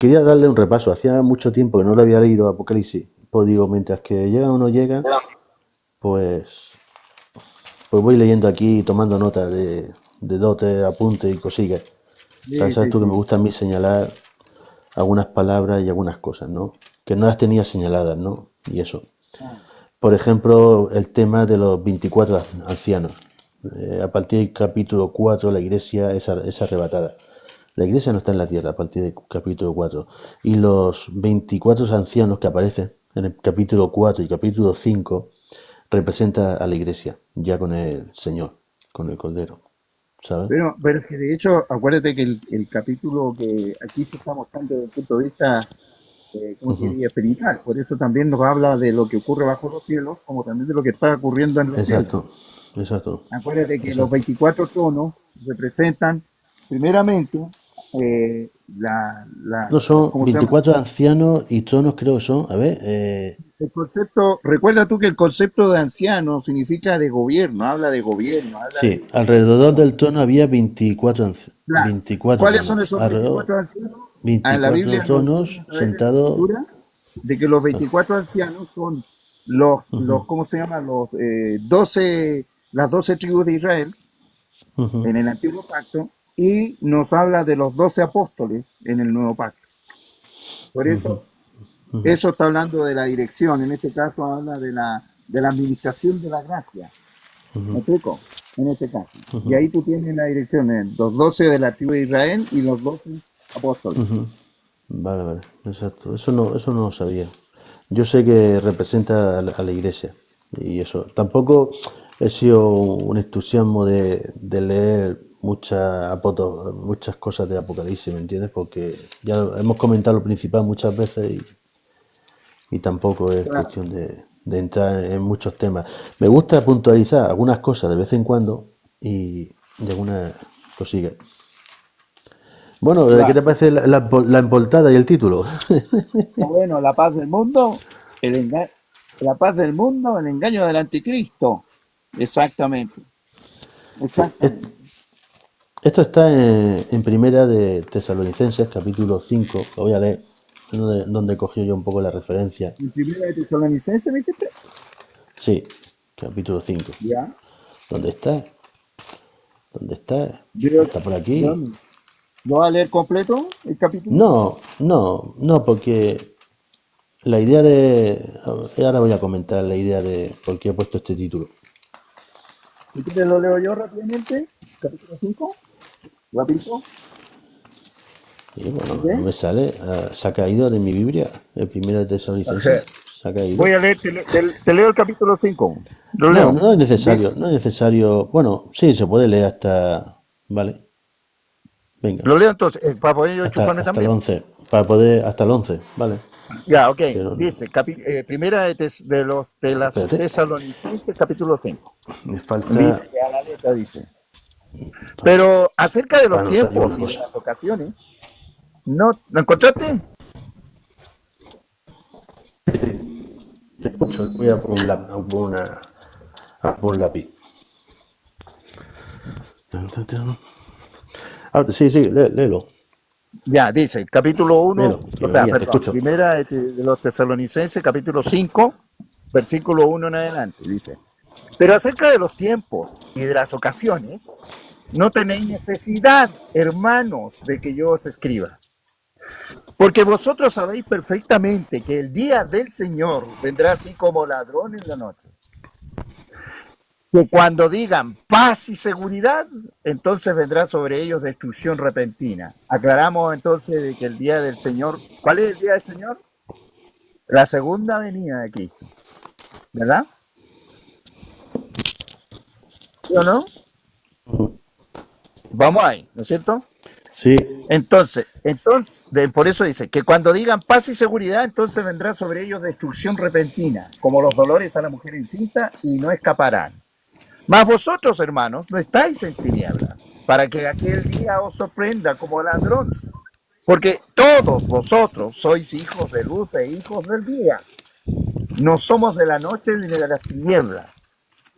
quería darle un repaso. Hacía mucho tiempo que no lo había leído Apocalipsis. Pues digo, mientras que llega o no llega, pues, pues voy leyendo aquí, tomando nota de dotes, apuntes y cosillas. Sí, Sabes sí, tú que me sí. gusta a mí señalar algunas palabras y algunas cosas, ¿no? Que no las tenía señaladas, ¿no? Y eso. Ah, Por ejemplo, el tema de los 24 ancianos. A partir del capítulo 4 la iglesia es arrebatada. La iglesia no está en la tierra a partir del capítulo 4. Y los 24 ancianos que aparecen en el capítulo 4 y capítulo 5 representan a la iglesia, ya con el Señor, con el Cordero, ¿sabes? pero es que de hecho, acuérdate que el capítulo que aquí se está mostrando desde el punto de vista, ¿cómo te Ujú. diría? Espiritual. Por eso también nos habla de lo que ocurre bajo los cielos, como también de lo que está ocurriendo en los cielos. Exacto, exacto, Acuérdate que los exacto. 24 tronos representan, primeramente, No son ¿cómo se llama? 24 ancianos y tronos, creo que son, a ver, El concepto, recuerda tú que el concepto de anciano significa de gobierno, habla sí, de alrededor dirección. del trono había 24, Claro. 24 ¿Cuáles tronos, son esos alrededor 24 ancianos? Ah, en la 24 Biblia nos enseña tronos a través de la sentados. Escritura de que los 24 ancianos son Ujú, ¿cómo se llama? 12, las 12 tribus de Israel ujú, en el antiguo pacto y nos habla de los 12 apóstoles en el nuevo pacto. Por ujú, eso, ujú, eso está hablando de la dirección, en este caso habla de la administración de la gracia. ¿Me ujú, explico? En este caso. Y ujú, ahí tú tienes la dirección, los 12 de la tribu de Israel y los 12 apóstoles. ujú. Vale, vale, exacto. Eso no lo sabía. Yo sé que representa a la iglesia y eso. Tampoco he sido un entusiasmo de leer muchas cosas de Apocalipsis, ¿me entiendes? Porque ya hemos comentado lo principal muchas veces y tampoco es Claro. cuestión de entrar en muchos temas. Me gusta puntualizar algunas cosas de vez en cuando y algunas cosillas. Bueno, ¿qué te Claro. parece la envoltada y el título? O bueno, la paz del mundo, la paz del mundo, el engaño del anticristo. Exactamente, Sí, exactamente. esto está en Primera de Tesalonicenses, capítulo 5. Lo voy a leer, donde cogió yo un poco la referencia. En primera de Tesalonicenses, ¿me dijiste? Sí, capítulo 5. Ya. ¿Dónde está? ¿Dónde está? Yo, Está por aquí. ¿dónde? ¿Lo va a leer completo el capítulo? No, no, no, porque la idea de... Ahora voy a comentar la idea de por qué he puesto este título. Si quieres lo leo yo rápidamente. Capítulo 5, rapidito. Y bueno, no ¿Ok? me sale. Se ha caído de mi Biblia. El primero de Tesalonicenses. Se ha caído. Voy a leer, te leo el capítulo 5. Lo No, leo. no es necesario. Dice, No es necesario. Bueno, sí, se puede leer hasta... Vale, venga. lo leo entonces, para poder yo enchufarme Hasta el también. 11 para poder, hasta el 11 vale. Ya, ok. Pero no, Dice, primera de las espérate, Tesalonicenses, capítulo 5. me falta, Dice, a la letra dice. Pero acerca de para los anotar yo una tiempos y de cosa. las ocasiones, ¿no lo encontraste? Te escucho, voy a por un lápiz, a por un lápiz. Ahora, sí, sí, léelo, Ya, dice, capítulo léelo, 1, que o me sea, guía, te perdón, escucho. primera de los Tesalonicenses, capítulo 5, versículo 1 en adelante, dice. Pero acerca de los tiempos y de las ocasiones, no tenéis necesidad, hermanos, de que yo os escriba. Porque vosotros sabéis perfectamente que el día del Señor vendrá así como ladrón en la noche. Que cuando digan paz y seguridad, entonces vendrá sobre ellos destrucción repentina. Aclaramos entonces de que el día del Señor, ¿cuál es el día del Señor? La segunda venida de Cristo, ¿verdad? ¿Sí o no? Vamos ahí, ¿no es cierto? Sí, Por eso dice que cuando digan paz y seguridad, entonces vendrá sobre ellos destrucción repentina, como los dolores a la mujer encinta, y no escaparán. Mas vosotros, hermanos, no estáis en tinieblas, para que aquel día os sorprenda como ladrón. Porque todos vosotros sois hijos de luz e hijos del día. No somos de la noche ni de las tinieblas.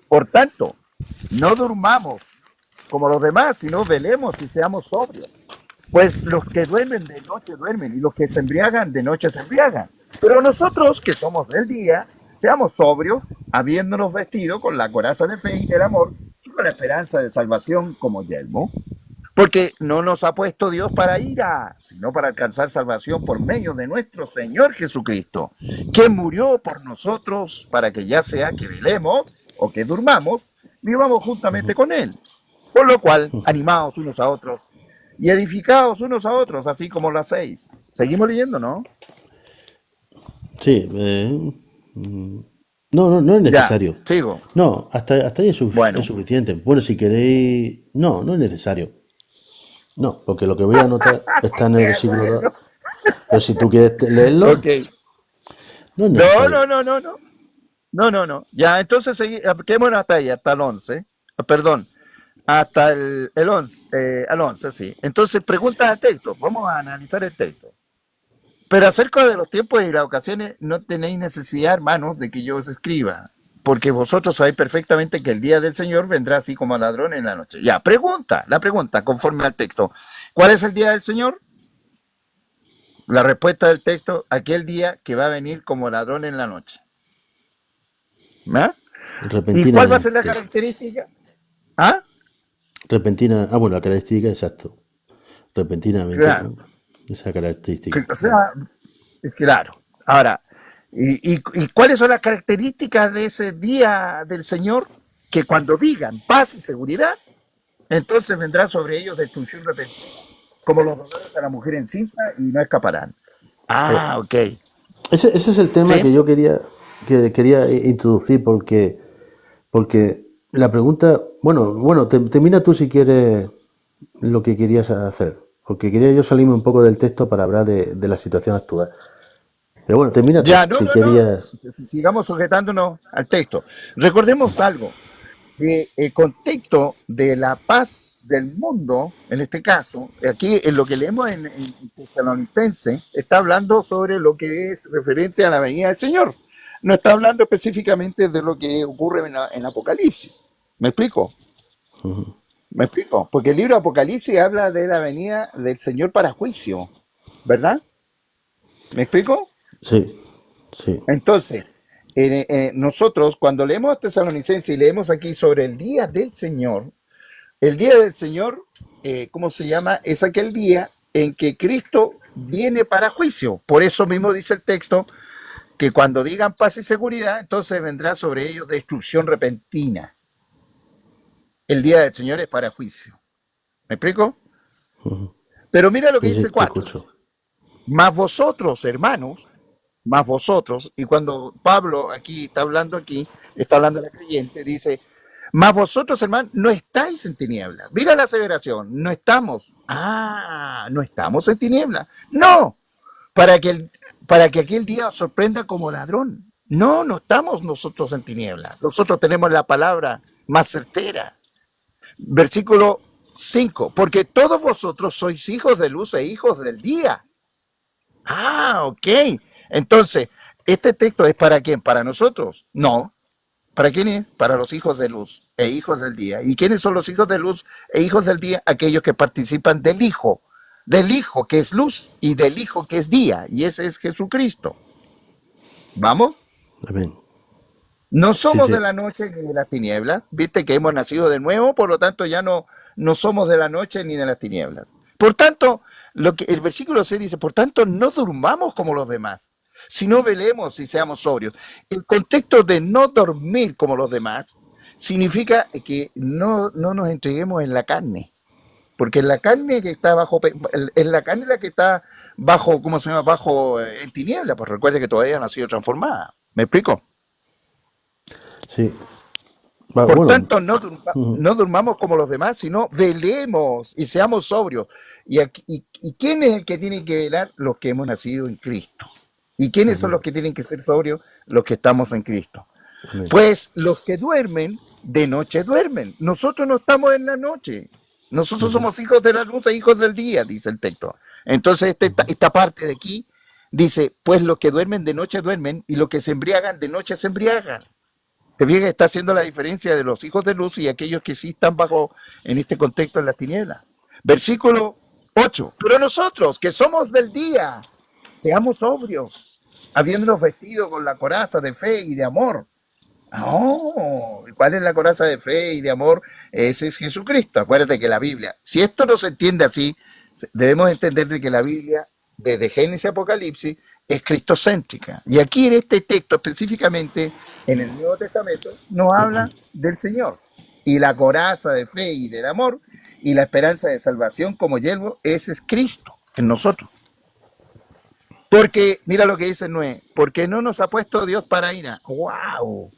Por tanto, no durmamos como los demás, sino velemos y seamos sobrios. Pues los que duermen de noche duermen y los que se embriagan de noche se embriagan. Pero nosotros que somos del día, seamos sobrios, habiéndonos vestido con la coraza de fe y del amor y con la esperanza de salvación como yelmo. Porque no nos ha puesto Dios para ira, sino para alcanzar salvación por medio de nuestro Señor Jesucristo, que murió por nosotros para que ya sea que velemos o que durmamos, vivamos juntamente con Él. Por lo cual, animaos unos a otros y edificaos unos a otros, así como lo hacéis. Seguimos leyendo, ¿no? Sí, no es Ya, necesario. sigo. No, hasta ahí es Bueno, suficiente. Bueno, si queréis... No es necesario. No, porque lo que voy a anotar está en el versículo 2. bueno, Pero si tú quieres leerlo, ok. no es No, necesario. no, no, no, no. No, no, no. Ya, entonces quedémonos hasta ahí, hasta el 11. Perdón, hasta el 11, al 11, sí. Entonces, preguntas al texto. Vamos a analizar el texto. Pero acerca de los tiempos y las ocasiones, no tenéis necesidad, hermanos, de que yo os escriba, porque vosotros sabéis perfectamente que el día del Señor vendrá así como ladrón en la noche. Ya, la pregunta, conforme al texto. ¿Cuál es el día del Señor? La respuesta del texto, aquel día que va a venir como ladrón en la noche. ¿Ah? ¿Y cuál va a ser la Repentinamente. característica? ¿Ah? Bueno, la característica, exacto. Repentinamente, Claro. ¿no? Esa característica. O sea, claro. Ahora, ¿y cuáles son las características de ese día del Señor? Que cuando digan paz y seguridad, entonces vendrá sobre ellos destrucción repentina, como los dolores de la mujer encinta y no escaparán. Eh, Ah, ok. ese es el tema ¿Sí? que yo quería introducir porque la pregunta, bueno, termina tú si quieres lo que querías hacer, porque quería yo salirme un poco del texto para hablar de la situación actual. Pero bueno, termina tú Ya, no, si no, no. querías. Sigamos sujetándonos al texto. Recordemos algo, que el contexto de la paz del mundo, en este caso, aquí en lo que leemos en Tesalonicense, está hablando sobre lo que es referente a la venida del Señor. No está hablando específicamente de lo que ocurre en Apocalipsis. ¿Me explico? Ujú. ¿Me explico? Porque el libro de Apocalipsis habla de la venida del Señor para juicio, ¿verdad? ¿Me explico? Sí, sí. Entonces, nosotros cuando leemos Tesalonicense y leemos aquí sobre el día del Señor, ¿cómo se llama? Es aquel día en que Cristo viene para juicio. Por eso mismo dice el texto que cuando digan paz y seguridad, entonces vendrá sobre ellos destrucción repentina. El día del Señor es para juicio. ¿Me explico? Ujú. Pero mira lo que Sí, dice sí, el te 4. escucho. Más vosotros, hermanos, más vosotros, y cuando Pablo aquí está hablando de la creyente, dice, más vosotros, hermanos, no estáis en tinieblas. Mira la aseveración, no estamos. Ah, no estamos en tinieblas. No, para que, para que aquel día os sorprenda como ladrón. No, no estamos nosotros en tinieblas. Nosotros tenemos la palabra más certera. Versículo 5, porque todos vosotros sois hijos de luz e hijos del día. Ah, ok. Entonces, ¿este texto es para quién? ¿Para nosotros? No. ¿Para quién es? Para los hijos de luz e hijos del día. ¿Y quiénes son los hijos de luz e hijos del día? Aquellos que participan del Hijo que es luz y del Hijo que es día. Y ese es Jesucristo. ¿Vamos? Amén. No Sí, somos de sí. la noche ni de las tinieblas. Viste que hemos nacido de nuevo, por lo tanto ya no somos de la noche ni de las tinieblas. Por tanto, lo que el versículo 6 dice, por tanto, no durmamos como los demás, sino velemos y seamos sobrios. El contexto de no dormir como los demás significa que no nos entreguemos en la carne. Porque en la carne que está en la carne la que está bajo, ¿cómo se llama? Bajo en tiniebla, pues recuerde que todavía no ha sido transformada. ¿Me explico? Sí. Por Bueno, tanto, ujú, no durmamos como los demás, sino velemos y seamos sobrios. ¿Y quién es el que tiene que velar? Los que hemos nacido en Cristo. ¿Y quiénes son amén, los que tienen que ser sobrios? Los que estamos en Cristo. amén. Pues los que duermen, de noche duermen. Nosotros no estamos en la noche. Nosotros Ujú, somos hijos de la luz e hijos del día, dice el texto. Entonces, ujú, esta parte de aquí dice, pues los que duermen de noche duermen y los que se embriagan de noche se embriagan. Te fijas que está haciendo la diferencia de los hijos de luz y aquellos que sí están bajo, en este contexto, en las tinieblas. Versículo 8. Pero nosotros, que somos del día, seamos sobrios, habiéndonos vestido con la coraza de fe y de amor. Oh, ¿cuál es la coraza de fe y de amor? Ese es Jesucristo. Acuérdate que la Biblia, si esto no se entiende así, debemos entender de que la Biblia, desde Génesis a Apocalipsis, es cristocéntrica. Y aquí en este texto, específicamente en el Nuevo Testamento, nos habla del Señor. Y la coraza de fe y del amor y la esperanza de salvación como yelmo, ese es Cristo en nosotros. Porque, mira lo que dice Noé, porque no nos ha puesto Dios para ira. ¡Wow!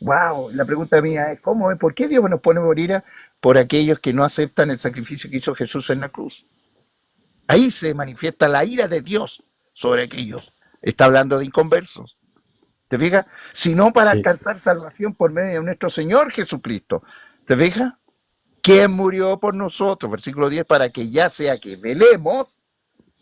¡Wow! La pregunta mía es, ¿cómo es? ¿Por qué Dios nos pone por ira? Por aquellos que no aceptan el sacrificio que hizo Jesús en la cruz. Ahí se manifiesta la ira de Dios sobre aquellos. Está hablando de inconversos. ¿Te fijas? Sino para Sí, alcanzar salvación por medio de nuestro Señor Jesucristo. ¿Te fijas? ¿Quién murió por nosotros? Versículo 10, para que ya sea que velemos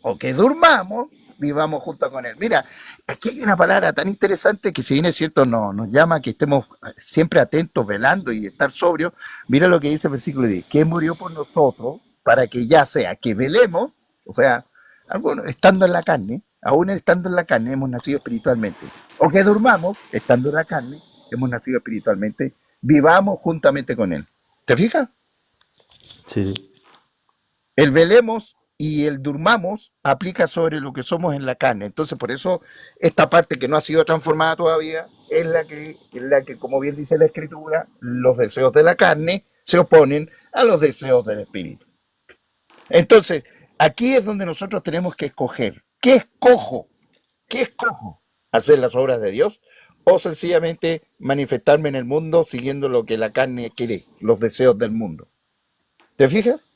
o que durmamos, vivamos junto con Él. Mira, aquí hay una palabra tan interesante que si bien es cierto nos llama a que estemos siempre atentos, velando y estar sobrios. Mira lo que dice el versículo 10, ¿quién murió por nosotros para que ya sea que velemos? O sea, algunos, estando en la carne, aún estando en la carne, hemos nacido espiritualmente. O que durmamos, estando en la carne, hemos nacido espiritualmente, vivamos juntamente con Él. ¿Te fijas? sí, sí. El velemos y el durmamos aplica sobre lo que somos en la carne. Entonces, por eso, esta parte que no ha sido transformada todavía es la que, como bien dice la Escritura, los deseos de la carne se oponen a los deseos del Espíritu. Entonces, aquí es donde nosotros tenemos que escoger. ¿Qué escojo? ¿Qué escojo? ¿Hacer las obras de Dios? O sencillamente manifestarme en el mundo siguiendo lo que la carne quiere, los deseos del mundo. ¿Te fijas?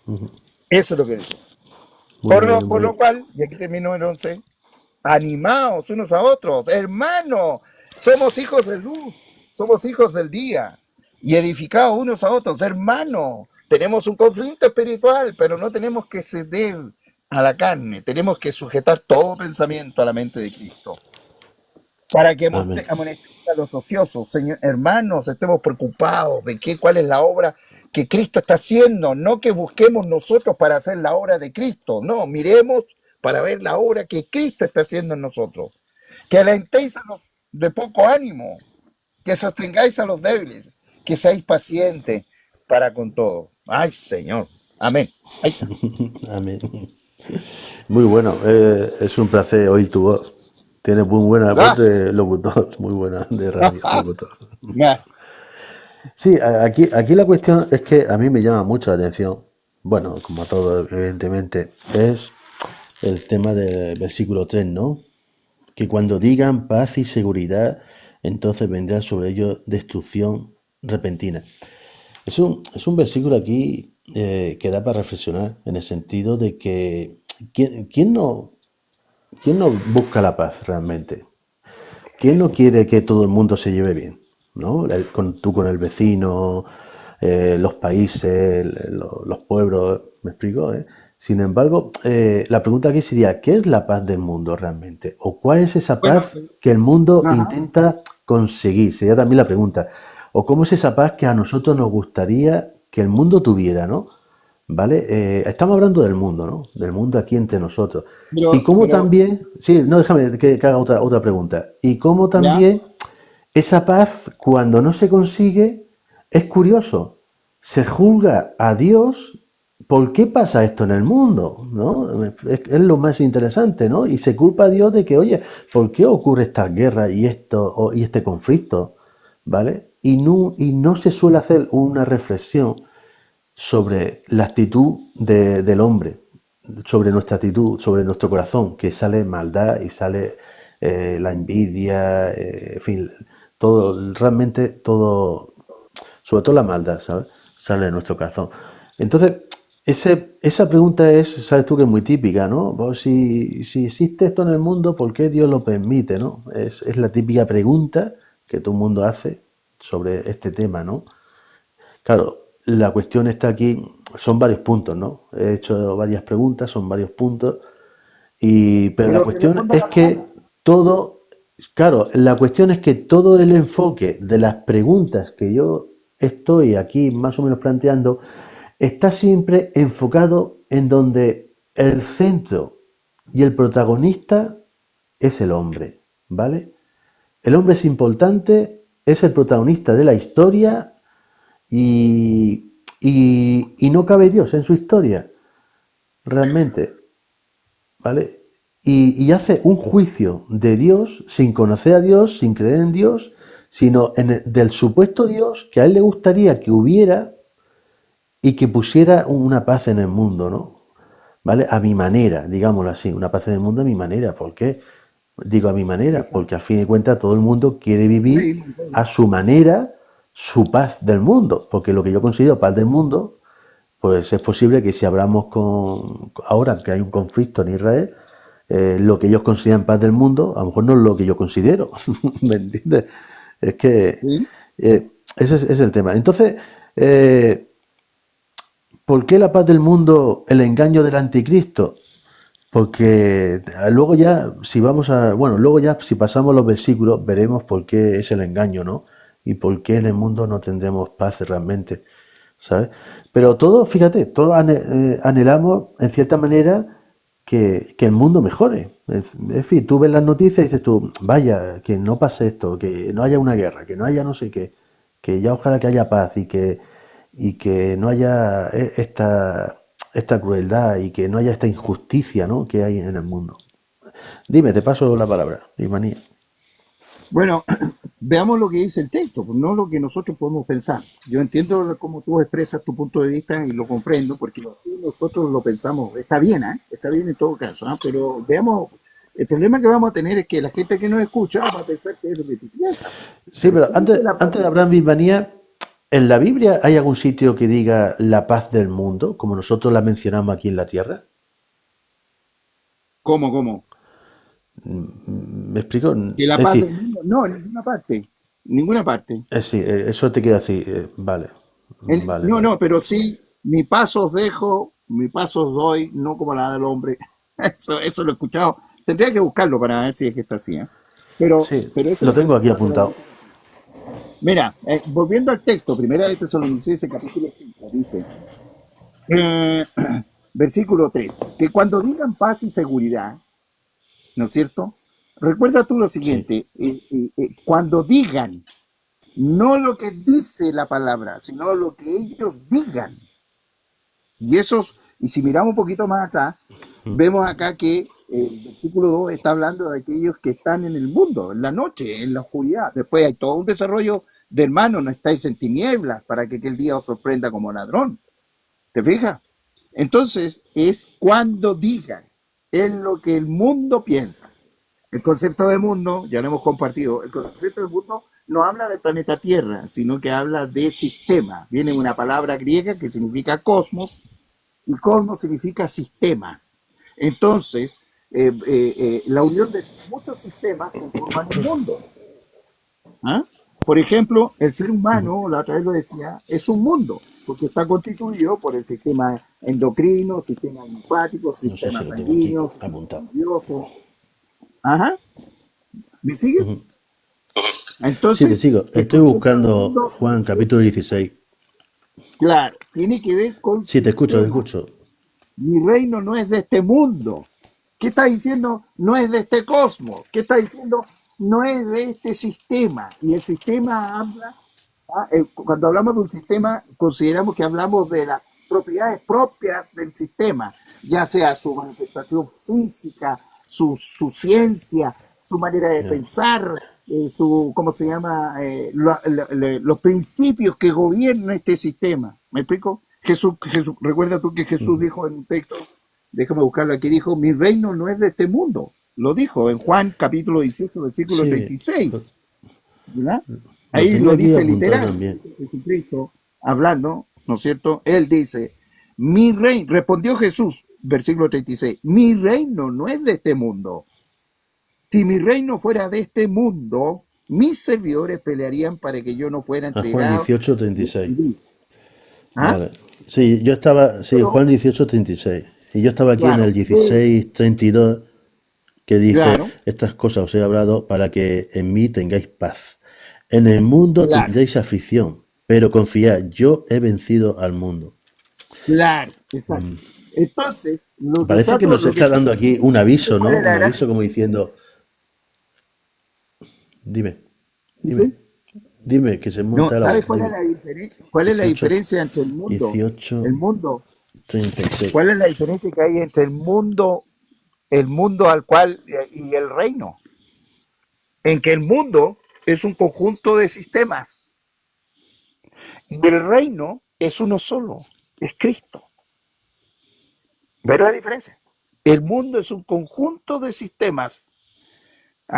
Ujú. Eso es lo que dice. Muy bien, Por muy lo bien. cual, y aquí termino el 11, animaos unos a otros, hermanos, somos hijos de luz, somos hijos del día, y edificados unos a otros, hermanos. Tenemos un conflicto espiritual, pero no tenemos que ceder a la carne, tenemos que sujetar todo pensamiento a la mente de Cristo. Para que Amén. amonestemos a los ociosos, señor, hermanos, estemos preocupados de cuál es la obra que Cristo está haciendo, no que busquemos nosotros para hacer la obra de Cristo, no, miremos para ver la obra que Cristo está haciendo en nosotros. Que alentéis a los de poco ánimo, que sostengáis a los débiles, que seáis pacientes para con todo. Ay, Señor. Amén. Ahí está. Amén. Muy bueno, es un placer oír tu voz. Tienes muy buena voz Ah, de locutor, muy buena de radio, locutor. nah. Sí, aquí la cuestión es que a mí me llama mucho la atención, bueno, como a todos, evidentemente, es el tema del versículo 3, ¿no? Que cuando digan paz y seguridad, entonces vendrá sobre ellos destrucción repentina. Es un versículo aquí que da para reflexionar, en el sentido de que ¿quién no busca la paz realmente? ¿Quién no quiere que todo el mundo se lleve bien? ¿No? Tú con el vecino, los países, los pueblos, ¿me explico? Sin embargo, la pregunta aquí sería, ¿qué es la paz del mundo realmente? ¿O cuál es esa Bueno, paz que el mundo ajá. intenta conseguir? Sería también la pregunta. ¿O cómo es esa paz que a nosotros nos gustaría que el mundo tuviera, ¿no? ¿Vale? Estamos hablando del mundo, ¿no? Del mundo aquí entre nosotros. Y cómo Pero, también, sí, no, déjame que haga otra pregunta. Y cómo ¿ya? también esa paz, cuando no se consigue, es curioso. Se juzga a Dios. ¿Por qué pasa esto en el mundo? ¿No? Es lo más interesante, ¿no? Y se culpa a Dios de que, oye, ¿por qué ocurre esta guerra y y este conflicto? ¿Vale? Y no se suele hacer una reflexión sobre la actitud del hombre, sobre nuestra actitud, sobre nuestro corazón, que sale maldad y sale la envidia, en fin, todo, realmente todo, sobre todo la maldad, ¿sabes? Sale de nuestro corazón. Entonces, esa pregunta es, sabes tú que es muy típica, ¿no? Pues si existe esto en el mundo, ¿por qué Dios lo permite, ¿no? Es la típica pregunta que todo el mundo hace sobre este tema, ¿no? Claro, la cuestión está aquí, son varios puntos, ¿no? He hecho varias preguntas, son varios puntos, pero la Pero cuestión responda es la pregunta. que la cuestión es que todo el enfoque de las preguntas que yo estoy aquí más o menos planteando está siempre enfocado en donde el centro y el protagonista es el hombre, ¿vale? El hombre es importante, es el protagonista de la historia y no cabe Dios en su historia, realmente, ¿vale? Y hace un juicio de Dios sin conocer a Dios, sin creer en Dios, sino del supuesto Dios que a él le gustaría que hubiera y que pusiera una paz en el mundo, ¿no? ¿Vale? A mi manera, digámoslo así, una paz en el mundo a mi manera. ¿Por qué? Digo a mi manera, porque a fin de cuentas todo el mundo quiere vivir a su manera su paz del mundo, porque lo que yo considero paz del mundo, pues es posible que si hablamos con ahora que hay un conflicto en Israel, lo que ellos consideran paz del mundo, a lo mejor no es lo que yo considero, ¿me entiendes? Es que ¿Sí? ese es el tema. Entonces, ¿por qué la paz del mundo, el engaño del anticristo? Porque luego ya, si vamos a, bueno, luego ya, si pasamos los versículos, veremos por qué es el engaño, ¿no? Y por qué en el mundo no tendremos paz realmente, ¿sabes? Pero todos, fíjate, todos anhelamos, en cierta manera, que el mundo mejore. En fin, tú ves las noticias y dices tú, vaya, que no pase esto, que no haya una guerra, que no haya no sé qué, que ya ojalá que haya paz y que no haya esta crueldad y que no haya esta injusticia, ¿no?, que hay en el mundo. Dime, te paso la palabra, Imanía. Bueno, veamos lo que dice el texto, pues, no lo que nosotros podemos pensar. Yo entiendo cómo tú expresas tu punto de vista y lo comprendo, porque así nosotros lo pensamos. Está bien, ¿eh? Está bien en todo caso, ¿eh? Pero veamos, el problema que vamos a tener es que la gente que nos escucha va a pensar que es lo que tú piensas. Sí, Pero pero ¿qué dice antes, la antes de palabra? hablar de Imanía, ¿en la Biblia hay algún sitio que diga la paz del mundo, como nosotros la mencionamos aquí en la tierra? ¿Cómo, cómo? ¿Me explico? Que la Es paz decir, del mundo, no, en ninguna parte, ninguna parte. sí, eso te quiero decir, vale, vale, No, vale. no, pero sí, mi paso os dejo, mi paso os doy, no como la del hombre. Eso lo he escuchado. Tendría que buscarlo para ver si es que está así, ¿eh? Sí, Pero eso lo lo tengo aquí presentaba por ahí. apuntado. Mira, volviendo al texto, primera de Tesalonicenses capítulo 5, dice, eh, versículo 3, que cuando digan paz y seguridad, ¿no es cierto? Recuerda tú lo Sí, siguiente, cuando digan, no lo que dice la palabra, sino lo que ellos digan. Y si miramos un poquito más atrás, vemos acá que el versículo 2 está hablando de aquellos que están en el mundo, en la noche, en la oscuridad. Después hay todo un desarrollo de hermano, no estáis en tinieblas para que aquel día os sorprenda como ladrón. ¿Te fijas? Entonces es cuando digan, es lo que el mundo piensa. El concepto de mundo, ya lo hemos compartido, el concepto de mundo no habla del planeta Tierra, sino que habla de sistema. Viene una palabra griega que significa cosmos, y cosmos significa sistemas. Entonces, la unión de muchos sistemas conforman un mundo. ¿Ah? Por ejemplo, el ser humano, la otra vez lo decía, es un mundo, porque está constituido por el sistema endocrino, sistema linfático, no sé sistema si lo tengo aquí sanguíneo, sistema apuntado. nervioso. Ajá, ¿me sigues? Sí, te Entonces, sigo. el Estoy concepto de buscando mundo, Juan capítulo 16. claro, tiene que ver con Sí, te escucho, te sistemas. escucho. Mi reino no es de este mundo. ¿Qué está diciendo? No es de este cosmos. ¿Qué está diciendo? No es de este sistema. Y el sistema habla, cuando hablamos de un sistema, consideramos que hablamos de las propiedades propias del sistema, ya sea su manifestación física, su ciencia, su manera de Ya. pensar, ¿cómo se llama? Los principios que gobiernan este sistema. ¿Me explico? Recuerda tú que Jesús dijo en un texto, déjame buscarlo aquí, dijo, mi reino no es de este mundo. Lo dijo en Juan capítulo 18, versículo Sí, 36, ¿verdad? lo Ahí tengo lo aquí dice apuntado literal, también. dice Jesucristo hablando, ¿no es cierto? Él dice, mi reino, respondió Jesús, versículo 36, mi reino no es de este mundo. Si mi reino fuera de este mundo, mis servidores pelearían para que yo no fuera A Juan entregado. 18:36. ¿Ah? Vale. Sí, yo estaba, sí, Pero, Juan 18:36. Y yo estaba aquí en claro, el 16:32 que dice, claro, estas cosas os he hablado para que en mí tengáis paz. En el mundo claro. tendréis aflicción, pero confiad, yo he vencido al mundo. Claro, exacto. Mm. Entonces, lo que Parece que trato, nos lo que está dando aquí un aviso, ¿cuál ¿no? es la Un aviso gracia? como diciendo, dime, dime, ¿Dice? dime, que se No, monta la ¿sabes voz, cuál es dime. la diferencia? ¿Cuál es la 18, diferencia entre el mundo? 18, El mundo. 36. ¿Cuál es la diferencia que hay entre el mundo al cual y el reino? En que el mundo es un conjunto de sistemas y el reino es uno solo, es Cristo. ¿Ves la diferencia? El mundo es un conjunto de sistemas,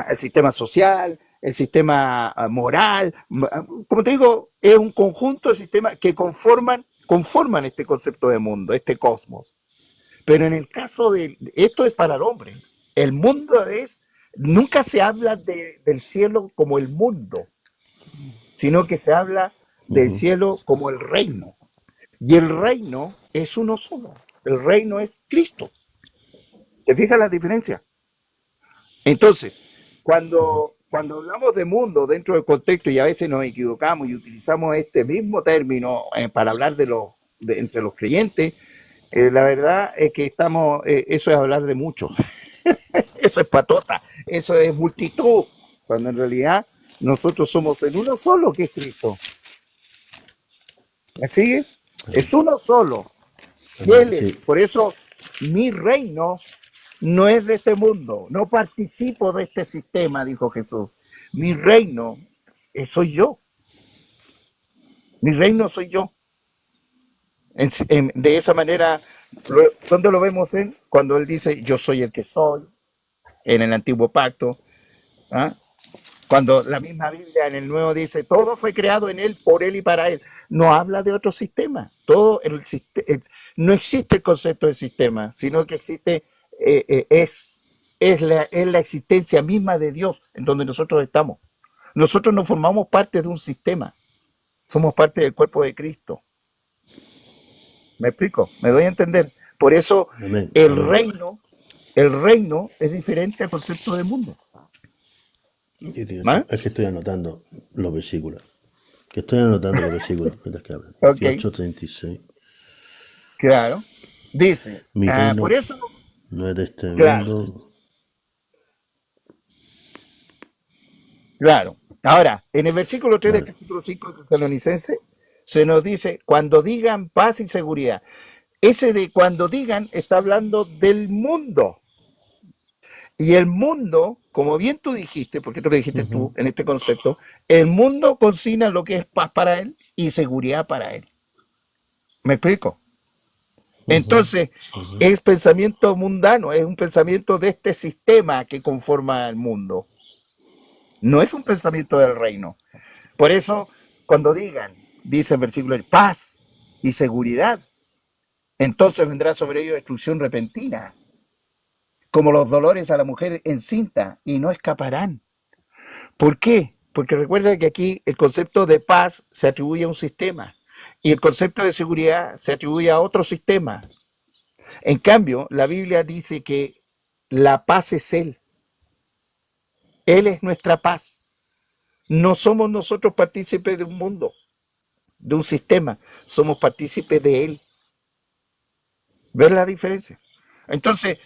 el sistema social, el sistema moral, como te digo, es un conjunto de sistemas que conforman este concepto de mundo, este cosmos. Pero en el caso de esto es para el hombre. El mundo nunca se habla del cielo como el mundo, sino que se habla del Ujú. cielo como el reino. Y el reino es uno solo. El reino es Cristo. ¿Te fijas la diferencia? Entonces, cuando hablamos de mundo dentro del contexto y a veces nos equivocamos y utilizamos este mismo término para hablar entre los creyentes, la verdad es que eso es hablar de mucho, eso es patota, eso es multitud, cuando en realidad nosotros somos en uno solo que es Cristo. ¿Me sigues? Es Amén. uno solo. Y Amén. Él es. Sí. Por eso mi reino no es de este mundo, no participo de este sistema, dijo Jesús. Mi reino soy yo, mi reino soy yo. De esa manera, ¿dónde lo vemos él? Cuando él dice, yo soy el que soy, en el antiguo pacto. ¿Ah? Cuando la misma Biblia en el Nuevo dice, todo fue creado en él, por él y para él. No habla de otro sistema. No existe el concepto de sistema, sino que existe, es la existencia misma de Dios en donde nosotros estamos. Nosotros no formamos parte de un sistema, somos parte del cuerpo de Cristo. ¿Me explico? ¿Me doy a entender? Por eso Amén. el Amén. reino, el reino es diferente al concepto de mundo. 18. ¿Ah? Es que estoy anotando los versículos. Que estoy anotando los versículos mientras que hablan. Ok, 18, 36. claro. Dice, Mi por reino eso, no es de este claro, mundo. claro. Ahora, en el versículo 3 del Vale. capítulo 5 de Tesalonicense, se nos dice, cuando digan paz y seguridad. Ese de cuando digan está hablando del mundo. Y el mundo, como bien tú dijiste, porque tú lo dijiste tú Ujú, en este concepto, el mundo consigna lo que es paz para él y seguridad para él. ¿Me explico? ujú, Entonces, ujú, es pensamiento mundano, es un pensamiento de este sistema que conforma el mundo. No es un pensamiento del reino. Por eso, cuando dice el versículo, paz y seguridad, entonces vendrá sobre ellos destrucción repentina, como los dolores a la mujer encinta, y no escaparán. ¿Por qué? Porque recuerda que aquí el concepto de paz se atribuye a un sistema y el concepto de seguridad se atribuye a otro sistema. En cambio, la Biblia dice que la paz es Él. Él es nuestra paz. No somos nosotros partícipes de un mundo, de un sistema. Somos partícipes de Él. ¿Ves la diferencia? Entonces,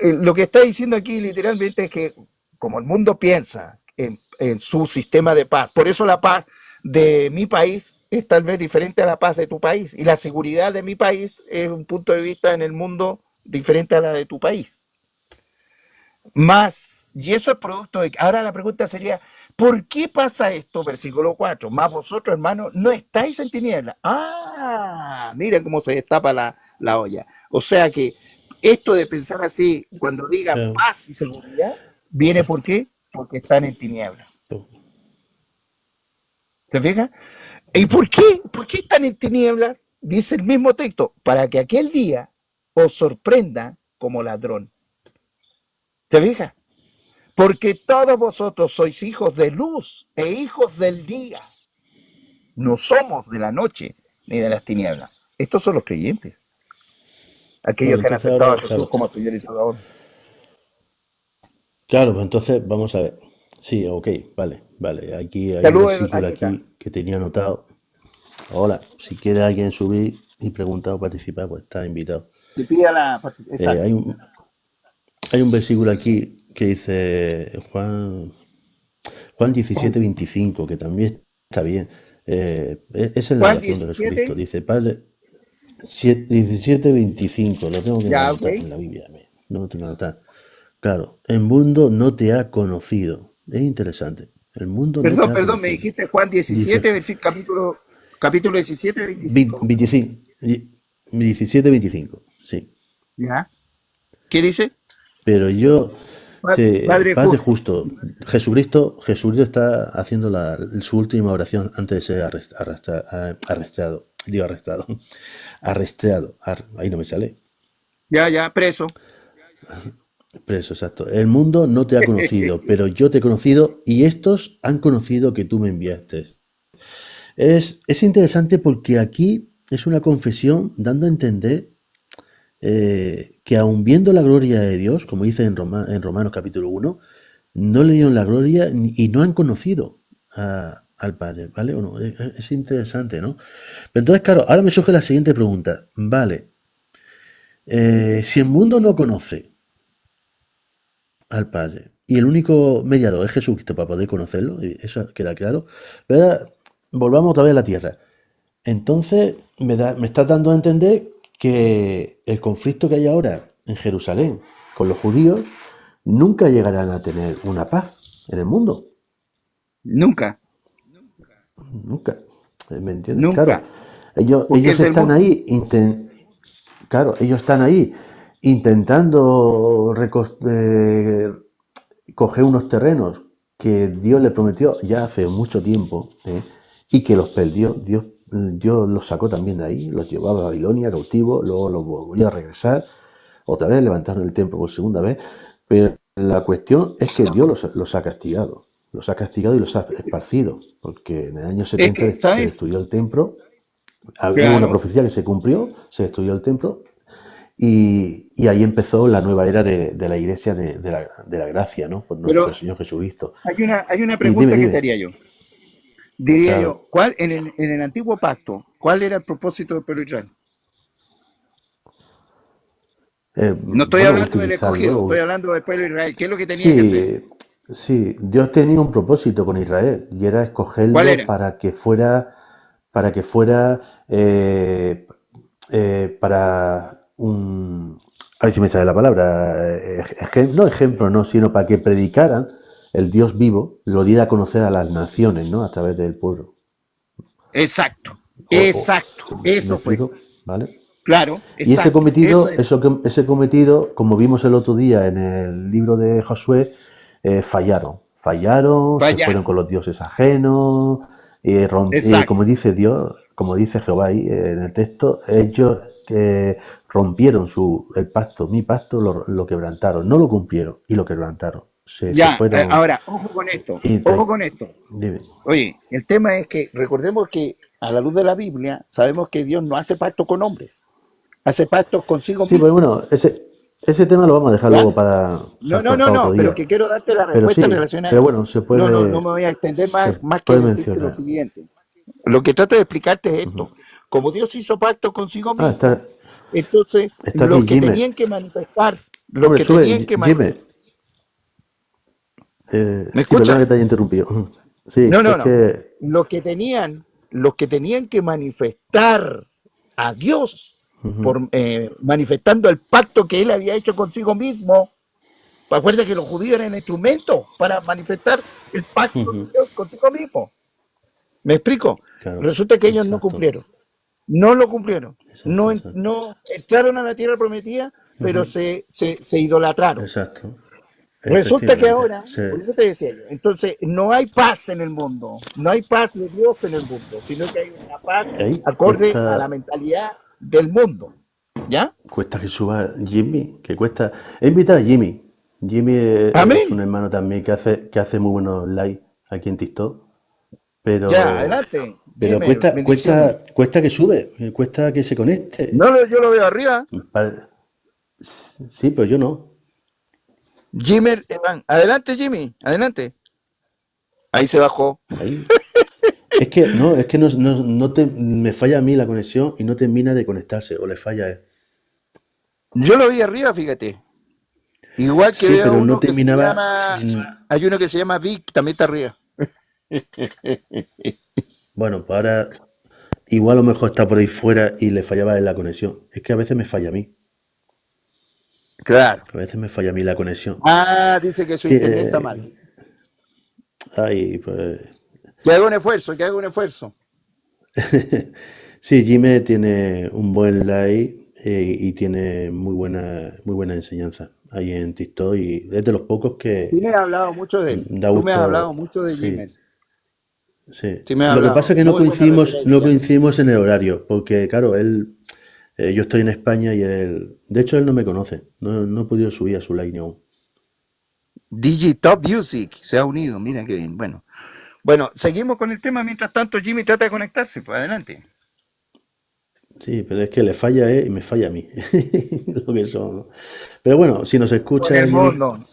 lo que está diciendo aquí literalmente es que como el mundo piensa en su sistema de paz, por eso la paz de mi país es tal vez diferente a la paz de tu país y la seguridad de mi país es un punto de vista en el mundo diferente a la de tu país. Más, y eso es producto de... Ahora la pregunta sería, ¿por qué pasa esto? Versículo 4. Más vosotros, hermanos, no estáis en tinieblas. Ah, miren cómo se destapa la olla. O sea que esto de pensar así, cuando digan claro. paz y seguridad, ¿viene por qué? Porque están en tinieblas. ¿Te fijas? ¿Y Ujú. por qué? ¿Por qué están en tinieblas? Dice el mismo texto, para que aquel día os sorprenda como ladrón. ¿Te fijas? Porque todos vosotros sois hijos de luz e hijos del día. No somos de la noche ni de las tinieblas. Estos son los creyentes, Claro, aquellos que han entonces aceptado a ahora, Jesús claro. como Señor y Salvador. Claro, pues entonces vamos a ver. Sí, ok, vale, vale. Aquí hay un Saludos, versículo Anita. aquí que tenía anotado. Ahora, si quiere alguien subir, y preguntar o participar, pues está invitado. Te pide Eh, exacto. hay un versículo aquí que dice Juan 17:25, que también está bien. Es en la Juan oración de Jesucristo. 17, Dice, Padre, 17:25, lo tengo que ya, ok. anotar en la Biblia. No lo tengo que anotar. Claro, el mundo no te ha conocido. Es interesante. El mundo no te ha Perdón, me conocido. dijiste Juan Dice 17, capítulo 17, 25. 25, 17:25, sí. ¿Ya? ¿Qué dice? Pero yo, Padre Padre justo. justo, Jesucristo está haciendo su última oración antes de ser arrestado, digo arrestado, ahí no me sale, Ya, preso. preso, exacto. El mundo no te ha conocido, pero yo te he conocido y estos han conocido que tú me enviaste. Es interesante porque aquí es una confesión dando a entender que aun viendo la gloria de Dios, como dice en Romanos capítulo 1, no le dieron la gloria y no han conocido al Padre, ¿vale? ¿O no? Es interesante, ¿no? Pero entonces, claro, ahora me surge la siguiente pregunta. Vale, si el mundo no conoce al Padre y el único mediador es Jesucristo para poder conocerlo, y eso queda claro, pero ahora volvamos otra vez a la tierra. Entonces, me está dando a entender que el conflicto que hay ahora en Jerusalén con los judíos nunca llegarán a tener una paz en el mundo. Nunca, Nunca. ¿Me entiendes? Claro, nunca. Porque ellos es del están mundo. ahí, claro, ellos están ahí intentando coger unos terrenos que Dios le prometió ya hace mucho tiempo, y que los perdió. Dios los sacó también de ahí, los llevó a Babilonia cautivo, luego los volvió a regresar, otra vez levantaron el templo por segunda vez, pero la cuestión es que Dios los ha castigado. Los ha castigado y los ha esparcido, porque en el año Es 70 que, se ¿sabes? destruyó el templo, hubo una Claro. profecía que se cumplió, se destruyó el templo, y ahí empezó la nueva era de la iglesia de la gracia, ¿no? Por nuestro Pero Señor Jesucristo. hay una Y dime, pregunta que te dime, haría yo. Diría claro, yo, ¿cuál en el antiguo pacto, cuál era el propósito del pueblo de Israel? No estoy bueno, hablando del escogido, utilizarlo. estoy hablando del pueblo de Israel. ¿Qué es lo que tenía que hacer? Sí, sí, Dios tenía un propósito con Israel y era ¿Cuál escogerlo era? para que fuera para un, a ver si me sale la palabra, no ejemplo, no, sino para que predicaran el Dios vivo, lo diera a conocer a las naciones, ¿no? A través del pueblo. Exacto, O, exacto, ¿Me eso fue. explico? ¿Vale? Claro, Y ese exacto, eso cometido, era. ese cometido, como vimos el otro día en el libro de Josué, fallaron. Fallaron, se fueron Fallaron. con los dioses ajenos, como Exacto. dice Dios, como dice Jehová ahí en el texto, ellos rompieron el pacto, mi pacto lo quebrantaron, no lo cumplieron y lo quebrantaron. Se Ya, fueron. ahora, ojo con esto, Y ojo con esto. dime. Oye, el tema es que recordemos que a la luz de la Biblia sabemos que Dios no hace pacto con hombres, hace pactos consigo Sí, pues mismo. bueno, ese tema lo vamos a dejar ¿Ya? luego para, o No, sea, no, no, para otro no, pero día. que quiero darte la Pero respuesta en sí, relación a pero esto. bueno, No me voy a extender se más que puede decirte lo mencionar. siguiente. Lo que trato de explicarte es Ujú. esto. Como Dios hizo pacto consigo Ah, mismo, entonces está los aquí que Jimmy. tenían que manifestar, los Hombre, que sube, tenían que Jimmy. manifestar, ¿me Sí, perdona que escuchas? te haya interrumpido. Ujú. Sí, No, no, es no. que. Los que tenían que manifestar a Dios Ujú, manifestando el pacto que él había hecho consigo mismo. Acuérdate que los judíos eran instrumentos para manifestar el pacto de ujú. Dios consigo mismo. ¿Me explico? Claro, Resulta que ellos no exacto, cumplieron. No lo cumplieron. exacto, No, exacto. no entraron a la tierra prometida, pero Ujú, se idolatraron. exacto, Resulta que efectivamente. ahora, por eso te decía yo, entonces no hay paz en el mundo, no hay paz de Dios en el mundo, sino que hay una paz Ahí acorde a la cuesta, mentalidad del mundo. ¿Ya? cuesta que suba Jimmy, que cuesta. He invitado a Jimmy. Jimmy es un Amén. hermano también que hace muy buenos live aquí en TikTok. Ya, Pero, adelante. pero Dime, bendiciones. cuesta que sube, cuesta que se conecte. No, yo lo veo arriba. Pare- Sí, pero yo no. Jimmer, Adelante, Jimmy, adelante. Ahí se bajó. Ahí. es que me falla a mí la conexión y no termina de conectarse, o le falla a él. Yo lo vi arriba, fíjate. Igual que Sí, veo pero no uno que se terminaba. llama, hay uno que se llama Vic, también está arriba. Bueno, pues ahora igual a lo mejor está por ahí fuera y le fallaba en la conexión. Es que a veces me falla a mí. Claro. A veces me falla a mí la conexión. Ah, dice que su Sí, internet está mal. ahí, pues. Que haga un esfuerzo, que haga un esfuerzo. Sí, Jime tiene un buen live y tiene muy buena enseñanza ahí en TikTok y es de los pocos que Sí me has hablado mucho de él. da Tú me has hablado gusto. mucho de Sí, Gmail. sí. Sí me has Lo que pasa hablado. es que Muy buena no referencia. coincidimos en el horario, porque claro, yo estoy en España y él, de hecho él no me conoce, no he podido subir a su live aún. Digitop Music se ha unido. Mira qué bien. Bueno, seguimos con el tema. Mientras tanto, Jimmy trata de conectarse. Pues adelante. Sí, pero es que le falla a él y me falla a mí. Lo que son, ¿no? Pero bueno, si nos Con escucha el Jimmy, mundo.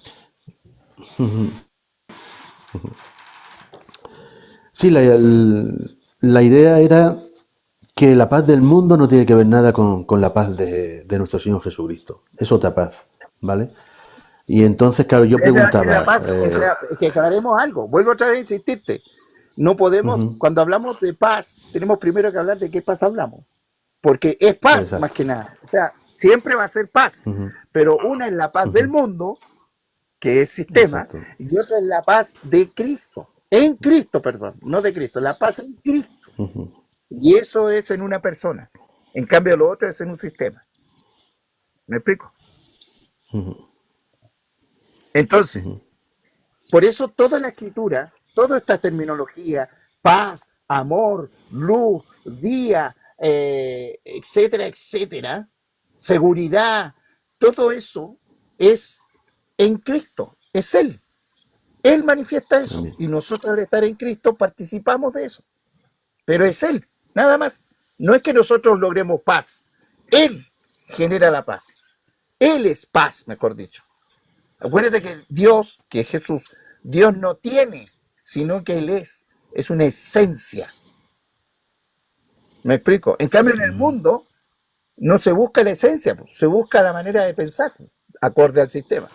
sí, la idea era que la paz del mundo no tiene que ver nada con la paz de nuestro Señor Jesucristo. Es otra paz, ¿vale? Y entonces, claro, yo Es la preguntaba, paz. O sea, es que aclaremos algo. Vuelvo otra vez a insistirte. No podemos, ujú, cuando hablamos de paz, tenemos primero que hablar de qué paz hablamos. Porque es paz más exacto, que nada. O sea, siempre va a ser paz. ujú, Pero una es la paz del ujú, mundo, que es sistema, exacto, y otra es la paz de Cristo. En Cristo, perdón, no de Cristo, la paz en Cristo. ujú, Y eso es en una persona. En cambio, lo otro es en un sistema. ¿Me explico? ujú, Entonces, ujú, por eso toda la escritura, toda esta terminología, paz, amor, luz, día, etcétera, etcétera, seguridad, todo eso es en Cristo, es Él. Él manifiesta eso amén. y nosotros al estar en Cristo participamos de eso. Pero es Él, nada más. No es que nosotros logremos paz. Él genera la paz. Él es paz, mejor dicho. Acuérdate que Dios, que es Jesús, Dios no tiene, sino que Él es una esencia. ¿Me explico? En cambio, en el mundo no se busca la esencia, se busca la manera de pensar, acorde al sistema.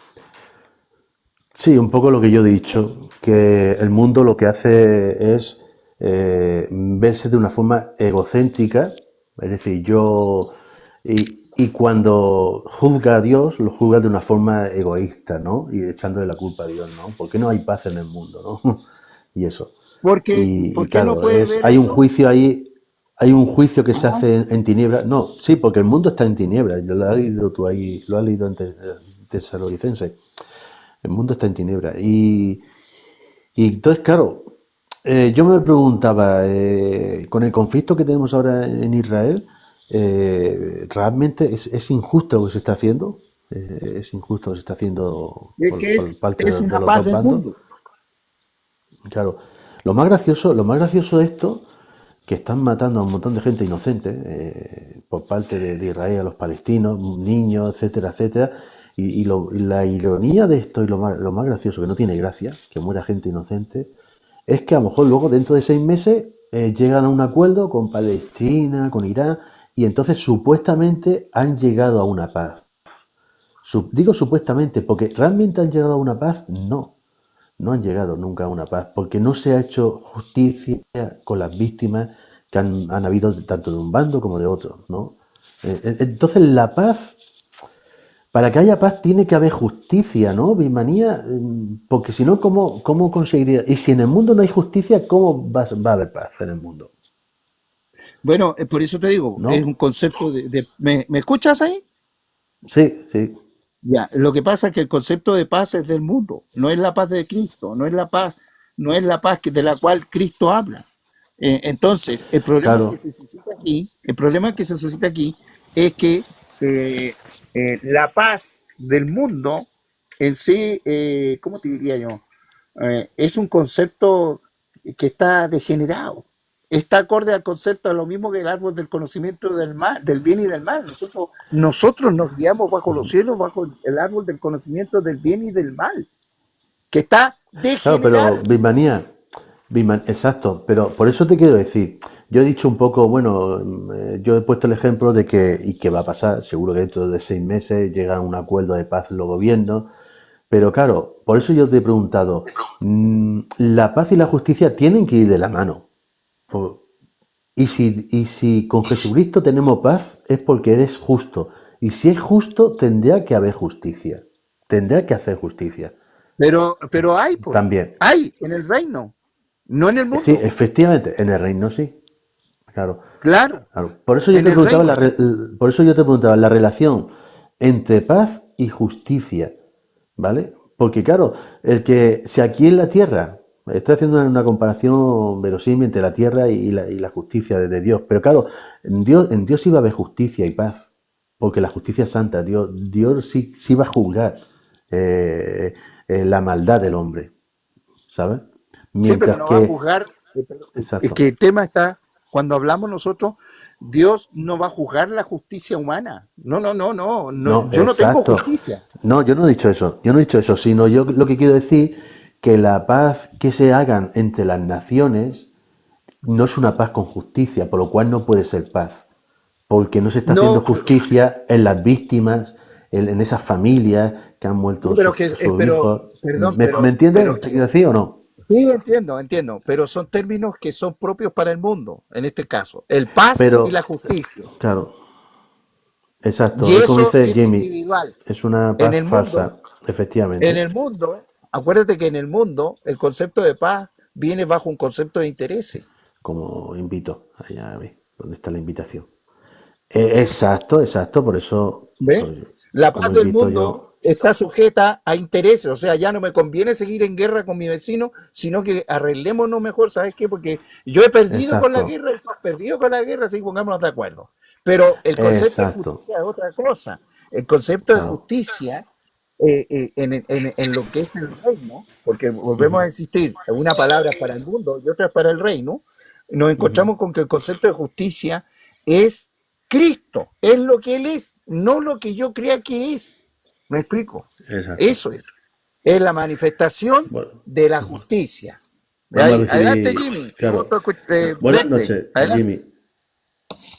Sí, un poco lo que yo he dicho, que el mundo lo que hace es verse de una forma egocéntrica, es decir, y cuando juzga a Dios, lo juzga de una forma egoísta, ¿no? Y echándole la culpa a Dios, ¿no? Porque no hay paz en el mundo, ¿no? Y eso. Y ¿Por qué no claro, puede ver hay un eso? juicio ahí, hay un juicio que se Ajá. hace en tinieblas. No, sí, porque el mundo está en tinieblas. Lo has leído tú ahí, lo has leído en Tesalonicense. El mundo está en tinieblas. Y entonces, claro, yo me preguntaba, con el conflicto que tenemos ahora en Israel, ¿realmente es injusto lo que se está haciendo? ¿Es injusto lo que se está haciendo Es que por parte es de una los paz dos del bandos? mundo. Claro, lo más gracioso de esto, que están matando a un montón de gente inocente por parte de Israel a los palestinos, niños, etcétera, etcétera. Y la ironía de esto y lo más gracioso, que no tiene gracia, que muera gente inocente, es que a lo mejor luego dentro de 6 meses llegan a un acuerdo con Palestina, con Irán, y entonces supuestamente han llegado a una paz. Digo supuestamente, porque realmente han llegado a una paz, no han llegado nunca a una paz, porque no se ha hecho justicia con las víctimas que han habido tanto de un bando como de otro, ¿no? Entonces la paz, para que haya paz tiene que haber justicia, ¿no? Bismanía, porque si no, ¿cómo conseguiría? Y si en el mundo no hay justicia, ¿cómo va a haber paz en el mundo? Bueno, por eso te digo, es un ¿No? concepto ¿me escuchas ahí? Sí, sí, Ya, lo que pasa es que el concepto de paz es del mundo, no es la paz de Cristo, no es la paz de la cual Cristo habla. Entonces, claro. el problema que se suscita aquí es que eh, la paz del mundo en sí, ¿cómo te diría yo? Es un concepto que está degenerado. Está acorde al concepto de lo mismo que el árbol del conocimiento del mal, del bien y del mal. Nosotros nos guiamos bajo los cielos, bajo el árbol del conocimiento del bien y del mal, que está Claro, pero degenerado. Bismanía, Exacto, pero por eso te quiero decir, yo he dicho un poco, bueno, yo he puesto el ejemplo de que, y que va a pasar, seguro que dentro de 6 meses llega a un acuerdo de paz los gobiernos, pero claro, por eso yo te he preguntado, la paz y la justicia tienen que ir de la mano. Por- y si con Jesucristo tenemos paz es porque eres justo. Y si es justo, tendrá que haber justicia. Tendrá que hacer justicia. Pero hay, pues, También. hay en el reino, no en el Sí, mundo. efectivamente, en el reino sí. Claro, Claro, claro. Por eso yo en te el preguntaba reino sí. por eso yo te preguntaba la relación entre paz y justicia, ¿vale? Porque claro, el que si aquí en la tierra, estoy haciendo una comparación verosímil entre la tierra y la justicia de Dios, pero claro, en Dios sí va a haber justicia y paz, porque la justicia es santa, Dios sí va a juzgar eh, la maldad del hombre, ¿sabes? Sí, pero Mientras no va a que, juzgar. Es exacto, que el tema está, cuando hablamos nosotros, Dios no va a juzgar la justicia humana. No, no, no, no, no, yo no tengo exacto. justicia. No, yo no he dicho eso. Yo no he dicho eso, sino yo lo que quiero decir que la paz que se hagan entre las naciones no es una paz con justicia, por lo cual no puede ser paz, porque no se está haciendo No, justicia en las víctimas, en esas familias que han muerto pero sus hijos. perdón, ¿Me entiendes lo que quiero decir o no? sí, entiendo, entiendo, pero son términos que son propios para el mundo, en este caso, el paz y Pero, la justicia. claro, Y exacto, es como eso dice es Jimmy, individual. es una En paz el mundo, falsa, efectivamente, acuérdate que en el mundo el concepto de paz viene bajo un concepto de intereses. como invito, allá a ver, ¿dónde está la invitación? Exacto, exacto, por eso, ¿Ves? pues, La como paz del invito mundo yo, está sujeta a intereses, o sea, ya no me conviene seguir en guerra con mi vecino, sino que arreglémonos mejor, ¿sabes qué? Porque yo he perdido con la exacto, guerra, tú has perdido con la guerra, así que pongámonos de acuerdo. Pero el concepto de exacto, justicia es otra cosa. El concepto de claro, justicia en lo que es el reino, porque volvemos ujú, a insistir, una palabra es para el mundo y otra es para el reino, nos ujú, encontramos con que el concepto de justicia es Cristo, es lo que Él es, no lo que yo crea que es. ¿Me explico? exacto. Eso es la manifestación Bueno, de la ujú. justicia. Vamos a Adelante, recibir, Jimmy, qué claro. gusto Buenas verte. noches, Adelante. Jimmy.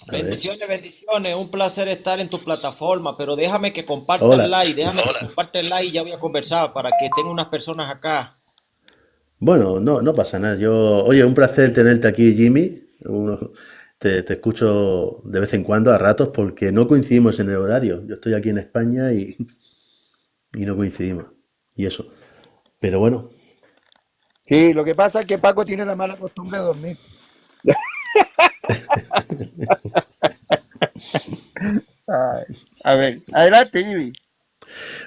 A ver, Bendiciones, bendiciones, un placer estar en tu plataforma, pero déjame que comparta el hola. like, déjame que comparte el like y ya voy a conversar para que tenga unas personas acá. Bueno, no, no pasa nada. Oye, un placer tenerte aquí, Jimmy. Te escucho de vez en cuando, a ratos, porque no coincidimos en el horario. Yo estoy aquí en España y no coincidimos. Y eso. Pero bueno, Sí, lo que pasa es que Paco tiene la mala costumbre de dormir. Ay, a ver, adelante, Jimmy.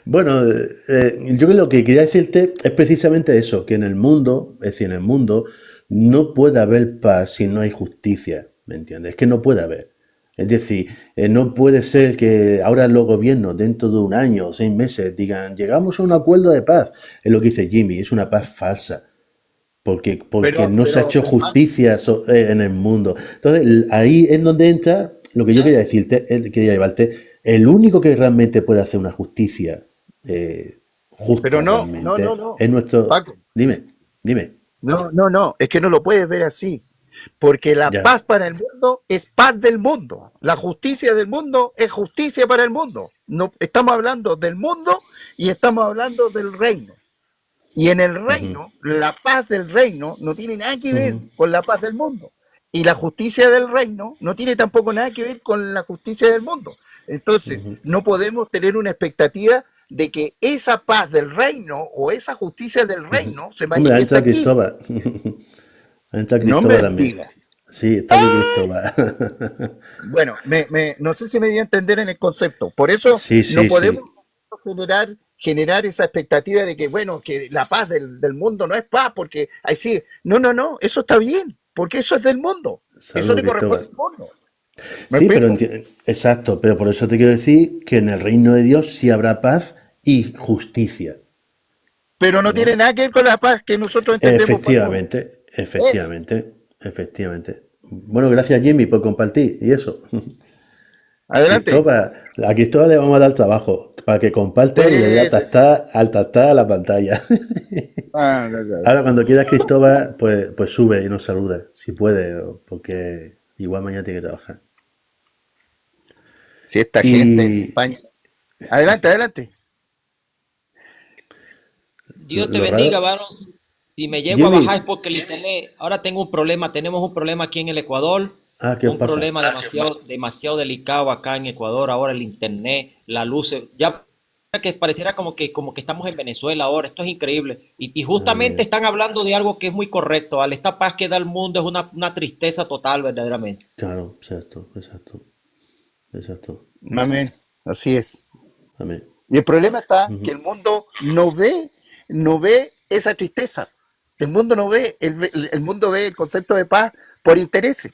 bueno, yo creo que lo que quería decirte es precisamente eso, que en el mundo, es decir, en el mundo, no puede haber paz si no hay justicia, ¿me entiendes? Es que no puede haber. Es decir, no puede ser que ahora los gobiernos, dentro de un año o 6 meses, digan, llegamos a un acuerdo de paz. Es lo que dice Jimmy, es una paz falsa, porque no se ha hecho Pero justicia en el mundo. Entonces, ahí es donde entra lo que yo quería decirte, quería llevarte. El único que realmente puede hacer una justicia Pero justa no, no, no, realmente no. es nuestro. Paco, Dime, dime. no, no, no. Es que no lo puedes ver así. Porque la Ya. paz para el mundo es paz del mundo. La justicia del mundo es justicia para el mundo. No, estamos hablando del mundo y estamos hablando del reino. Y en el Ujú, reino, la paz del reino no tiene nada que ver ujú, con la paz del mundo. Y la justicia del reino no tiene tampoco nada que ver con la justicia del mundo. Entonces, ujú. no podemos tener una expectativa de que esa paz del reino o esa justicia del reino se Hombre, ha manifiesta entrado aquí. Cristóbal. Ha entrado No me Cristóbal también. digas. Sí, está aquí Cristóbal. Bueno, no sé si me di a entender en el concepto. Por eso Sí, no sí, podemos sí. generar esa expectativa de que, bueno, que la paz del mundo no es paz, porque ahí sí. No, no, no, eso está bien, porque eso es del mundo. Eso Saludos, le corresponde Cristóbal. al mundo. ¿Me Sí, pero explico? exacto, pero por eso te quiero decir que en el reino de Dios sí habrá paz y justicia, Pero no tiene ¿no? nada que ver con la paz que nosotros entendemos, Paco. Efectivamente, Es. efectivamente, efectivamente. Bueno, gracias Jimmy por compartir y eso. Adelante. A Cristóbal le vamos a dar trabajo para que comparte y le dé Sí, sí, sí. al tastar a la pantalla. claro. Ahora, cuando quieras, Cristóbal, pues sube y nos saluda, si puede, porque igual mañana tiene que trabajar. Si esta gente en Y España. Adelante, adelante. Dios te lo bendiga, raro, varón. Si me llego a bajar es Jimmy, porque el internet, ahora tengo un problema, tenemos un problema aquí en el Ecuador, ¿qué os un pasa? problema demasiado delicado acá en Ecuador, ahora el internet, la luz, ya que pareciera como que estamos en Venezuela ahora, esto es increíble. Y justamente Mira, están hablando de algo que es muy correcto, ¿vale? Esta paz que da el mundo es una tristeza total, verdaderamente. claro, exacto, exacto, exacto. Amén. Así es. Amén. Y el problema está que Ujú, el mundo no ve esa tristeza. El mundo no ve, el mundo ve el concepto de paz por intereses,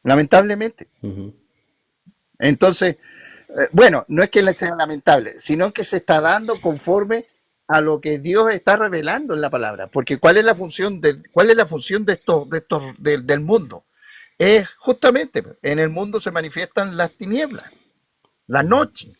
lamentablemente. ujú, Entonces, bueno, no es que sea lamentable, sino que se está dando conforme a lo que Dios está revelando en la palabra. Porque cuál es la función del mundo? Es justamente, en el mundo se manifiestan las tinieblas, la ujú, noche.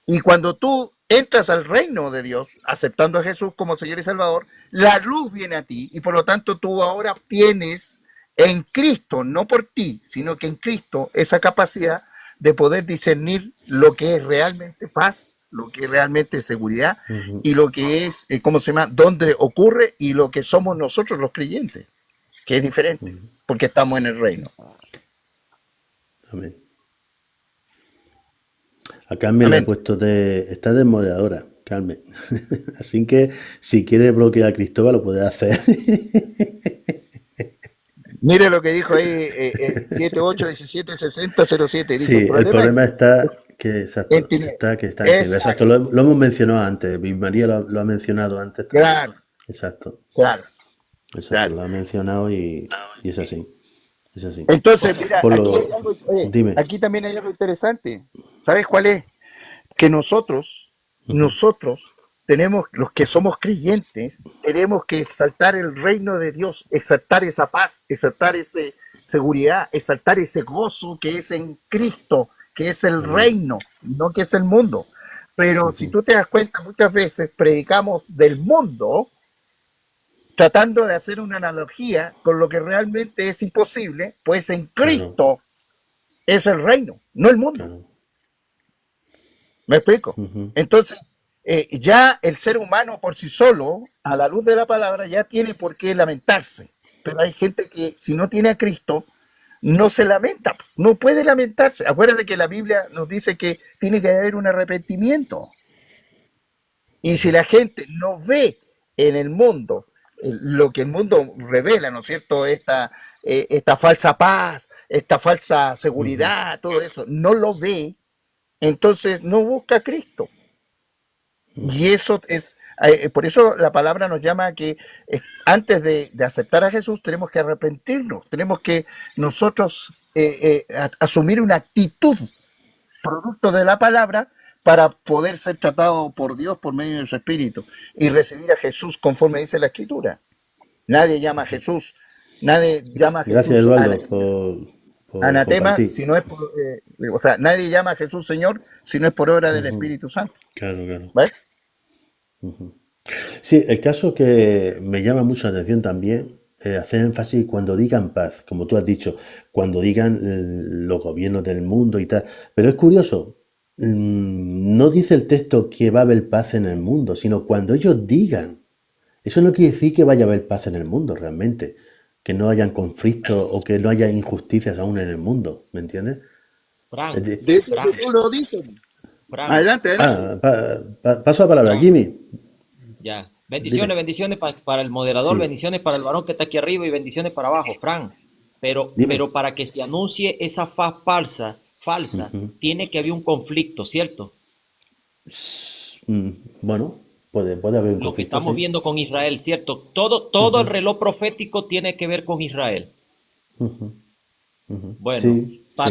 Y cuando tú entras al reino de Dios, aceptando a Jesús como Señor y Salvador, la luz viene a ti y por lo tanto tú ahora tienes en Cristo, no por ti, sino que en Cristo, esa capacidad de poder discernir lo que es realmente paz, lo que es realmente seguridad ujú, y lo que es, ¿cómo se llama?, dónde ocurre y lo que somos nosotros los creyentes, que es diferente, ujú. porque estamos en el reino. Amén. A Carmen le he Amén. puesto está de moderadora, Carmen. Así que si quiere bloquear a Cristóbal lo puede hacer. Mire lo que dijo ahí 78176007. Dice, Sí, el el problema es problema está que, exacto, en tinieblas. que está en tinieblas. Exacto, Exacto. lo hemos mencionado antes. María lo ha mencionado antes también. Claro, Exacto, claro, exacto, claro. lo ha mencionado y es así. Es así. Entonces, mira, Por aquí hay lo. algo, oye, Dime. aquí también hay algo interesante. ¿Sabes cuál es? Que Ujú, nosotros tenemos, los que somos creyentes, tenemos que exaltar el reino de Dios, exaltar esa paz, exaltar esa seguridad, exaltar ese gozo que es en Cristo, que es el amén. reino, no que es el mundo. Pero si Ujú, tú te das cuenta, muchas veces predicamos del mundo tratando de hacer una analogía con lo que realmente es imposible, pues en claro, Cristo es el reino, no el mundo. claro. ¿Me explico? Ujú, Entonces, ya el ser humano por sí solo, a la luz de la palabra, ya tiene por qué lamentarse. Pero hay gente que si no tiene a Cristo, no se lamenta, no puede lamentarse. Acuérdate que la Biblia nos dice que tiene que haber un arrepentimiento. Y si ujú, la gente no ve en el mundo lo que el mundo revela, ¿no es cierto? Esta falsa paz, esta falsa ujú, seguridad, todo eso, no lo ve, entonces no busca a Cristo. ujú. Y eso es, por eso la palabra nos llama a que antes de aceptar a Jesús tenemos que arrepentirnos, tenemos que nosotros asumir una actitud producto de la palabra para poder ser tratado por Dios por medio de su Espíritu y recibir a Jesús conforme dice la Escritura. Nadie llama a Jesús, nadie llama a Gracias, Jesús Eduardo, por anatema, compartir. si no es por, o sea, nadie llama a Jesús Señor si no es por obra del Ujú, Espíritu Santo. claro, claro. ¿Ves? Ujú. Sí, el caso que me llama mucho la atención también, hacer énfasis cuando digan paz, como tú has dicho, cuando digan los gobiernos del mundo y tal. Pero es curioso, no dice el texto que va a haber paz en el mundo, sino cuando ellos digan. Eso no quiere decir que vaya a haber paz en el mundo realmente, que no hayan conflictos o que no haya injusticias aún en el mundo, ¿me entiendes? Es Fran, de- De eso Fran, Jesús lo dice. Fran, Adelante, adelante. paso a palabra, Fran, Jimmy, ya. dime, Bendiciones para el moderador, sí, bendiciones para el varón que está aquí arriba y bendiciones para abajo, Fran. dime. Pero para que se anuncie esa faz falsa, Ujú. tiene que haber un conflicto, ¿cierto? Mm, bueno, puede haber un Lo que conflicto, estamos sí. viendo con Israel, ¿cierto? Todo el Ujú, reloj profético tiene que ver con Israel. ujú, ujú. Bueno, Sí, sí.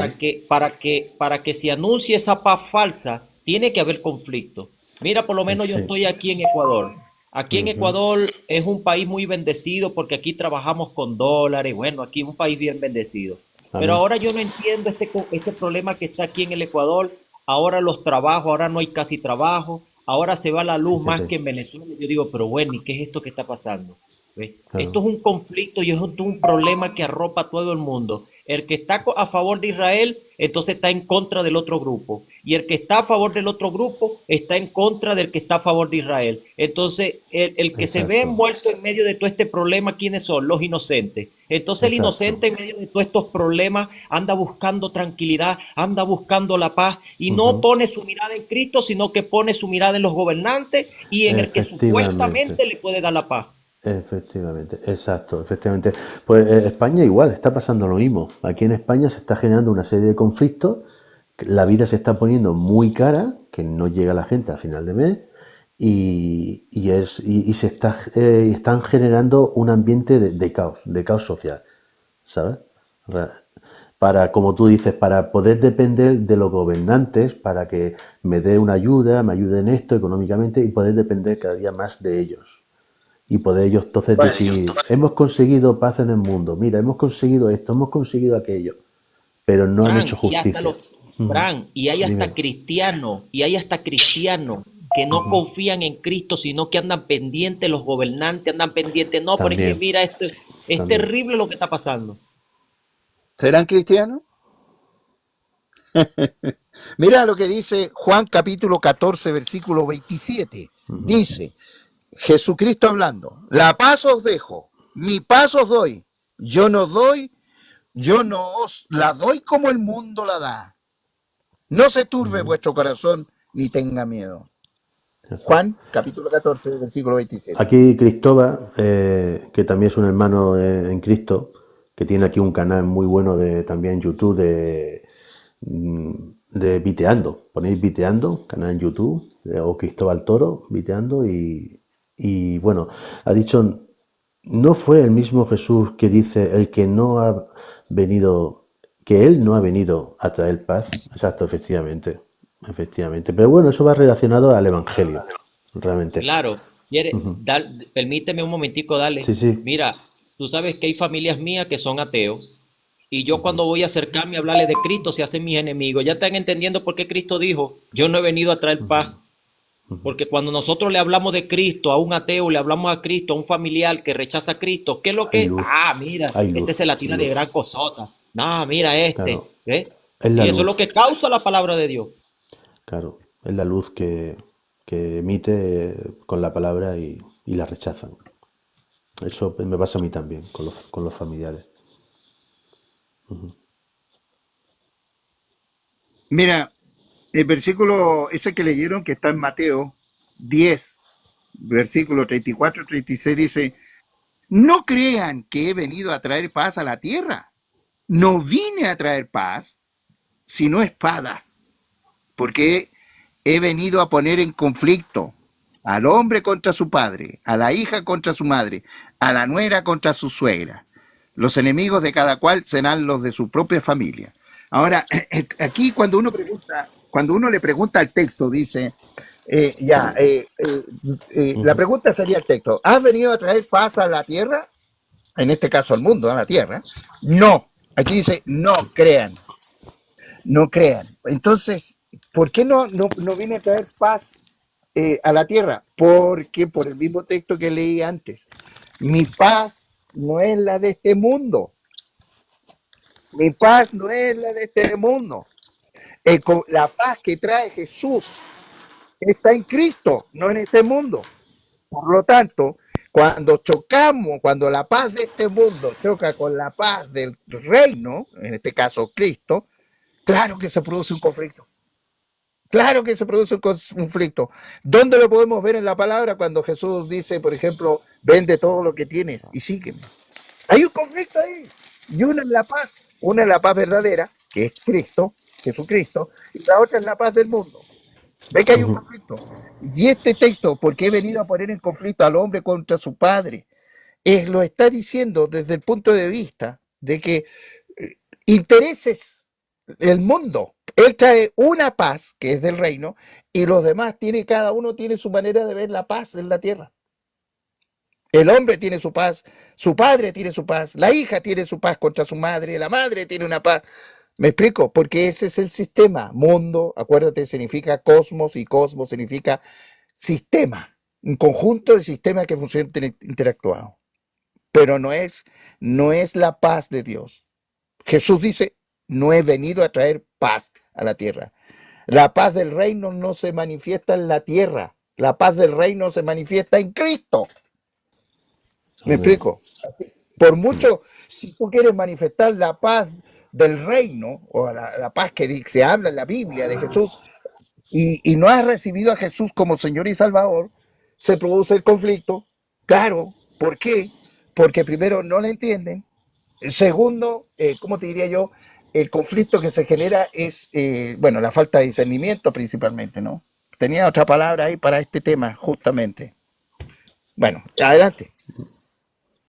para que se anuncie esa paz falsa, tiene que haber conflicto. Mira, por lo menos yo Sí. estoy aquí en Ecuador. Aquí en Ujú. Ecuador es un país muy bendecido porque aquí trabajamos con dólares. Bueno, aquí es un país bien bendecido. Pero Amén. ahora yo no entiendo este problema que está aquí en el Ecuador. Ahora los trabajos, ahora no hay casi trabajo. ahora se va la luz más Fíjate, que en Venezuela. Yo digo, pero bueno, ¿y qué es esto que está pasando? ¿Ves? Esto claro, es un conflicto y es un problema que arropa a todo el mundo. El que está a favor de Israel, entonces está en contra del otro grupo. Y el que está a favor del otro grupo, está en contra del que está a favor de Israel. Entonces, el que se ve exacto, envuelto en medio de todo este problema, ¿quiénes son? Los inocentes. Entonces, el inocente exacto. en medio de todos estos problemas anda buscando tranquilidad, anda buscando la paz y no Ujú. pone su mirada en Cristo, sino que pone su mirada en los gobernantes y en el que Efectivamente. supuestamente le puede dar la paz. Efectivamente, exacto, efectivamente. Pues España igual, está pasando lo mismo. Aquí en España se está generando una serie de conflictos, que la vida se está poniendo muy cara, que no llega la gente a final de mes, y se está, están generando un ambiente de caos social, ¿sabes? Ra- Para, como tú dices, para poder depender de los gobernantes, para que me dé una ayuda, me ayuden en esto económicamente y poder depender cada día más de ellos y poder ellos entonces Bueno, decir, hemos conseguido paz en el mundo, mira, hemos conseguido esto, hemos conseguido aquello, pero no han hecho Fran, y hasta justicia. los, Ujú. Fran, Dime. y hay hasta cristianos que no Ujú. confían en Cristo, sino que andan pendientes, los gobernantes andan pendientes, no, pero es que También, mira, esto es también. terrible lo que está pasando. ¿serán cristianos? Mira lo que dice Juan capítulo 14, versículo 27. Ujú. Dice, Jesucristo hablando, la paz os dejo, mi paz os doy. Yo no doy, yo no os la doy como el mundo la da. No se turbe Ujú. vuestro corazón ni tenga miedo. Eso. Juan capítulo 14, versículo 27. Aquí Cristóbal, que también es un hermano en Cristo, que tiene aquí un canal muy bueno de también en YouTube mm, de Viteando. Ponéis Viteando, canal en YouTube, o Cristóbal Toro, Viteando, y bueno, ha dicho, no fue el mismo Jesús que dice el que no ha venido, que él no ha venido a traer paz. Exacto, efectivamente, efectivamente. Pero bueno, eso va relacionado al Evangelio, realmente. Claro, Ujú. permíteme un momentico, dale. Sí, sí. Mira, tú sabes que hay familias mías que son ateos y yo Ujú, cuando voy a acercarme a hablarles de Cristo se hacen mis enemigos. Ya están entendiendo por qué Cristo dijo, yo no he venido a traer paz. ujú, ujú. Porque cuando nosotros le hablamos de Cristo a un ateo, le hablamos a Cristo a un familiar que rechaza a Cristo, ¿qué es lo Hay que? luz, Ah, mira, hay este luz, se la tira de luz. gran cosota. No, mira Claro, ¿eh? es la Y eso es luz, lo que causa la palabra de Dios. claro, es la luz que emite con la palabra y la rechazan. Eso me pasa a mí también con los familiares. Ujú, Mira, el versículo ese que leyeron que está en Mateo 10, versículo 34, 36 dice, no crean que he venido a traer paz a la tierra. No vine a traer paz, sino espada, porque he venido a poner en conflicto al hombre contra su padre, a la hija contra su madre, a la nuera contra su suegra. Los enemigos de cada cual serán los de su propia familia. Ahora, aquí cuando uno le pregunta al texto, dice, la ujú. pregunta sería el texto, ¿has venido a traer paz a la tierra? En este caso al mundo, a la tierra. No, aquí dice, no crean, no crean. Entonces, ¿por qué no viene a traer paz a la tierra? Porque por el mismo texto que leí antes, mi paz no es la de este mundo. Mi paz no es la de este mundo. La paz que trae Jesús está en Cristo, no en este mundo. Por lo tanto, cuando chocamos, cuando la paz de este mundo choca con la paz del reino, en este caso Cristo, claro que se produce un conflicto. Claro que se produce un conflicto. ¿Dónde lo podemos ver en la palabra cuando Jesús dice, por ejemplo, vende todo lo que tienes y sígueme? Hay un conflicto ahí. Y una es la paz verdadera, que es Cristo, Jesucristo, y la otra es la paz del mundo. Ve que hay un Ujú. conflicto. Y este texto, porque he venido a poner en conflicto al hombre contra su padre, lo está diciendo desde el punto de vista de que intereses el mundo. Él trae una paz que es del reino y los demás cada uno tiene su manera de ver la paz en la tierra. El hombre tiene su paz, su padre tiene su paz, la hija tiene su paz contra su madre, la madre tiene una paz. ¿Me explico? Porque ese es el sistema. Mundo, acuérdate, significa cosmos y cosmos significa sistema, un conjunto de sistemas que funcionan interactuados. Pero no es la paz de Dios. Jesús dice, no he venido a traer paz a la tierra. La paz del reino no se manifiesta en la tierra. La paz del reino se manifiesta en Cristo. ¿Me explico? Por mucho, si tú quieres manifestar la paz del reino, o la paz que se habla en la Biblia de Jesús, y no has recibido a Jesús como Señor y Salvador, se produce el conflicto. Claro, ¿por qué? Porque primero no la entienden. Segundo, ¿cómo te diría yo? El conflicto que se genera es, bueno, la falta de discernimiento principalmente, ¿no? Tenía otra palabra ahí para este tema, justamente. Bueno, adelante.